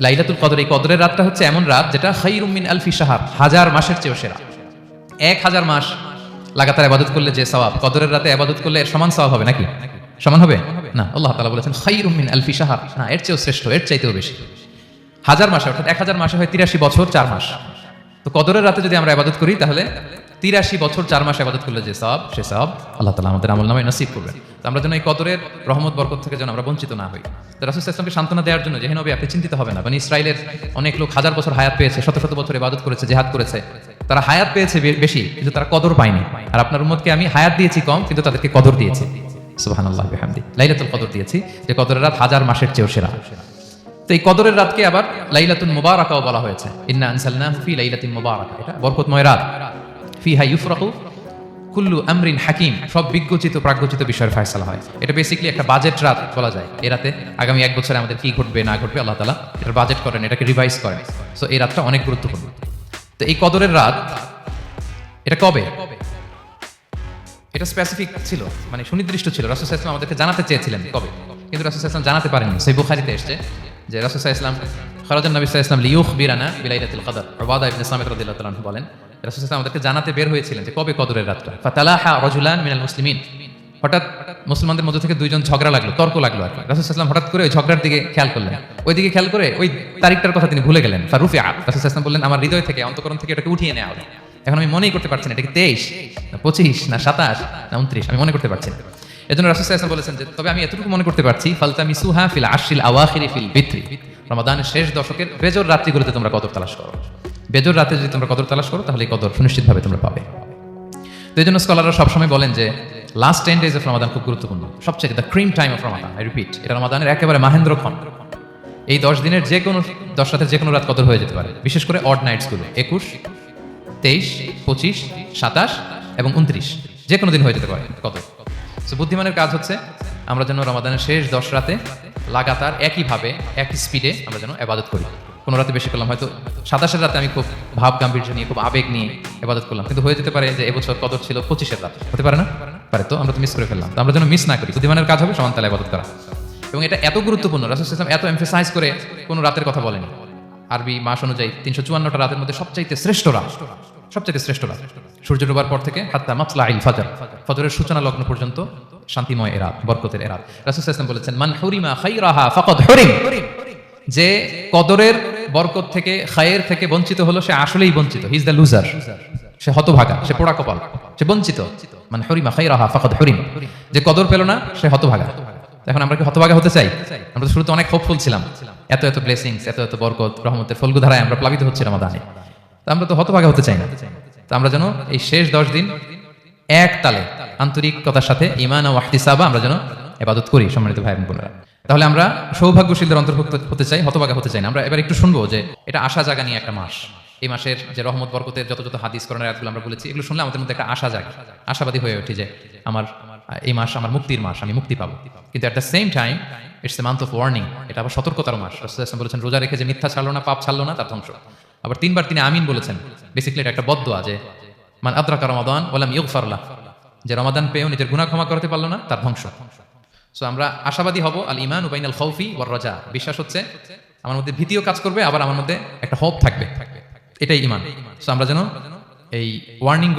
লাইলাতুল কদর, এই কদরের রাতটা হচ্ছে এমন রাত যেটা খায়রুম মিন আলফি শাহর, 1000 মাসের চেয়েও সেরা। 1000 মাস লাগাতার ইবাদত করলে যে সওয়াব, কদরের রাতে ইবাদত করলে এর সমান সওয়াব হবে নাকি? সমান হবে না। আল্লাহ তাআলা বলেছেন খায়রুম মিন আলফি শাহর, না, এর চেয়েও শ্রেষ্ঠ, এর চাইতেও বেশি। 1000 মাসে, অর্থাৎ 1000 মাসে হয় 83 বছর 4 মাস। তো কদরের রাতে যদি আমরা ইবাদত করি তাহলে 83 বছর 4 মাস ইবাদত করলে যে সওয়াব, সে সওয়াব আল্লাহ তাআলা আমাদের আমলনামায় নসিব করবেন। তো আমরা যেন এই কদরের রহমত বরকত থেকে যেন আমরা বঞ্চিত না হই। তো রাসূল সাল্লাল্লাহু আলাইহি ওয়াসাল্লামকে সান্ত্বনা দেওয়ার জন্য, যে হে নবী আপনি চিন্তিত হবেন না, বনি ইসরাইলের অনেক লোক 1000 বছর হায়াত পেয়েছে, শত শত বছর ইবাদত করেছে, জিহাদ করেছে, তারা হায়াত পেয়েছে বেশি কিন্তু তারা কদর পায়নি। আর আপনার উম্মতকে আমি হায়াত দিয়েছি কম কিন্তু তাদেরকে কদর দিয়েছি। সুবহানাল্লাহ বিহামদি, লাইলাতুল কদর দিয়েছি, যে কদরের রাত 1000 মাসের চেয়েও সেরা। তো এই কদরের রাতকে আবার লাইলাতুল মুবারাকাও বলা হয়েছে। ইন্না আনসালনাহু ফি লাইলাতিন মুবারাকা, এটা বরকতময় রাত। ফিহা ইউফরাকু কুল্লু আমরিন হাকিম, সব বিজ্ঞচিত প্রাজ্ঞচিত বিষয়ের ফয়সালা হয়। এটা বেসিক্যালি একটা বাজেট রাত বলা যায়। এই রাতে আগামী 1 বছরে আমাদের কি ঘটবে না ঘটবে আল্লাহ তাআলা এটার বাজেট করেন, এটাকে রিভাইজ করেন। সো এই রাতটা অনেক গুরুত্বপূর্ণ। তো এই কদরের রাত এটা কবে, এটা স্পেসিফিক ছিল, মানে সুনির্দিষ্ট ছিল। রাসূল সাল্লাল্লাহু আলাইহি ওয়াসাল্লাম আমাদেরকে জানাতে চেয়েছিলেন কবে, কিন্তু রাসূল সাল্লাল্লাহু আলাইহি ওয়াসাল্লাম জানাতে পারেননি। সহিহ বুখারীতে এসেছে যে রাসূল সাল্লাল্লাহু আলাইহি ওয়াসাল্লাম খারাজান নবী সাল্লাল্লাহু আলাইহি ওয়াসাল্লাম লিয়ুখবিরানা বিলাইলাতিল কদর। উবাদা ইবনে সামিত রাদিয়াল্লাহু তাআলা বলেন রাসূল সাল্লাল্লাহু আলাইহি ওয়াসাল্লাম আমাদেরকে জানাতে বের হয়েছিলেন যে কবে কদরের রাতটা। ফাতালাহা রাজুলান মিনাল মুসলিমিন, হঠাৎ মুসলমানদের মধ্যে থেকে দুইজন ঝগড়া লাগলো, তর্ক লাগলো আর কি। রাসূল সাল্লাল্লাহু আলাইহি ওয়াসাল্লাম হঠাৎ করে ওই ঝগড়ার দিকে খেয়াল করলেন, ওই দিকে খেয়াল করে ওই তারিখটার কথা তিনি ভুলে গেলেন। ফারুফিআ, রাসূল সাল্লাল্লাহু আলাইহি ওয়াসাল্লাম বললেন আমার হৃদয় থেকে, অন্তঃকরণ থেকে এটাকে উঠিয়ে নেওয়া হলো। এখন আমি মনেই করতে পারছি না এটা কি 23 না 25 না 27 না 29, আমি মনে করতে পারছি না। এজন্য রাসূল সাল্লাল্লাহু আলাইহি ওয়াসাল্লাম বলেছেন যে তবে আমি এতটুকু মনে করতে পারছি, ফালতামিসুহা ফিল আশরিল আওয়াখিরি ফিল বিত্রি, রমাদানের শেষ দশকের বেজর রাত্রিগুলোতে তোমরা কদর তালাশ করো। বেজর রাতে যদি তোমরা কদর তালাশ করো তাহলে এই কদর সুনিশ্চিতভাবে তোমরা পাবে। তো এই জন্য স্কলাররা সবসময় বলেন যে লাস্ট 10 days অফ রমাদান খুব গুরুত্বপূর্ণ, সবচেয়ে the cream time of Ramadan. I repeat, এটা রমাদানের একেবারে মাহেন্দ্রক্ষণ। এই 10 দিনের যে কোনো 10 রাতের যে কোনো রাত কদর হয়ে যেতে পারে, বিশেষ করে অড নাইটসগুলো 21, 23, 25, 27 এবং 29, যে কোনো দিন হয়ে যেতে পারে কদর। সো বুদ্ধিমানের কাজ হচ্ছে আমরা যেন রমাদানের শেষ 10 রাতে লাগাতার একইভাবে একই স্পিডে আমরা যেন ইবাদত করি। কোনো রাতে বেশি করলাম, হয়তো 27-এর রাতে আমি খুব ভাব গাম্ভীর্য নিয়ে খুব আবেগ নিয়ে ইবাদত করলাম, কিন্তু হয়ে যেতে পারে যে এবছর কদর ছিল 25-এর রাতে, হতে পারে না? পারে। তো আমরা তো মিস করে ফেললাম। তো আমরা যেন মিস না করি। বুদ্ধিমানের কাজ হবে সমান তালে ইবাদত করা। এবং এটা এত গুরুত্বপূর্ণ, রাসূল সাল্লাল্লাহু আলাইহি ওয়াসাল্লাম এত এমফাসাইজ করে কোনো রাতের কথা বলেনি। আরবি মাস অনুযায়ী 354টা রাতের মধ্যে সবচাইতে শ্রেষ্ঠ রাত, সবচাইতে শ্রেষ্ঠ রাত সূর্য ডোবার পর থেকে হাত্তা মাতলাইল ফাজর, ফজরের সূচনা লগ্ন পর্যন্ত শান্তিময় এ রাত, বরকতের এ রাত। রাসূল সাল্লাল্লাহু আলাইহি ওয়াসাল্লাম বলেছেন মান হুরিমা খায়রাহা ফাকাদ হুরিম, যে কদরের বরকত থেকে খায়ের থেকে বঞ্চিত হলো সে আসলেই বঞ্চিত। হি ইজ দ্য লুজার, সে হতভাগা, সে পোড়া কপাল, সে বঞ্চিত। মান হুরিমা খায়রাহা ফাকাদ হুরিম, যে কদর পেল না সে হতভাগা। এখন আমরা কি হতভাগা হতে চাই? আমরা তো শুরুতে অনেক হোপফুল ছিলাম, এত এত ব্লেসিংস, এত এত বরকত রহমতের ফলগুধারায় আমরা প্লাবিত হচ্ছি রমাদানে। তো আমরা তো হতভাগা হতে চাই না। তো আমরা যেন এই শেষ 10 দিন এক তালে আন্তরিকতার সাথে ঈমান ও ইহতিসাবা আমরা যেন ইবাদত করি। সম্মানিত ভাই এবং বোনেরা, তাহলে আমরা সৌভাগ্যশীলদের অন্তর্ভুক্ত হতে চাই, হতভাগা হতে চাই না। আমরা এবার একটু শুনবো যে এটা আশা জাগা নিয়ে একটা মাস। এই মাসের যে রহমত বরকতের যত যত হাদিস কোরআনের আয়াতগুলো আমরা বলেছি, এগুলো শুনলে আমাদের মধ্যে একটা আশা জাগে, আশাবাদী হয়ে ওঠে যে আমার এই মাস আমার মুক্তির মাস, আমি মুক্তি পাবো। কিন্তু at the same time it's a month of warning, এটা আবার সতর্কতার মাস। রাসূল সাল্লাল্লাহু আলাইহি ওয়াসাল্লাম বলেছেন রোজা রেখে যে মিথ্যা ছাড়লো না, পাপ ছাড়লো না, তার ধ্বংস। আবার 3 বার তিনি আমিন বলেছেন। বেসিক্যালি এটা একটা বদদোয়া যে মান আদরাকা রমাদান ওয়া লাম ইগফার লাহ, যে রমাদান পেয়েও নিজের গুনাহ ক্ষমা করতে পারলো না, তার ধ্বংস। সো আমরা আশাবাদী হব। আল ঈমানু বাইনাল খাউফি ওয়ার রাজা, বিশ্বাস হচ্ছে আমার মধ্যে ভীতিও কাজ করবে, আবার আমার মধ্যে একটা হোপ থাকবে, এটাই ঈমান। সো আমরা যেন এই ওয়ার্নিং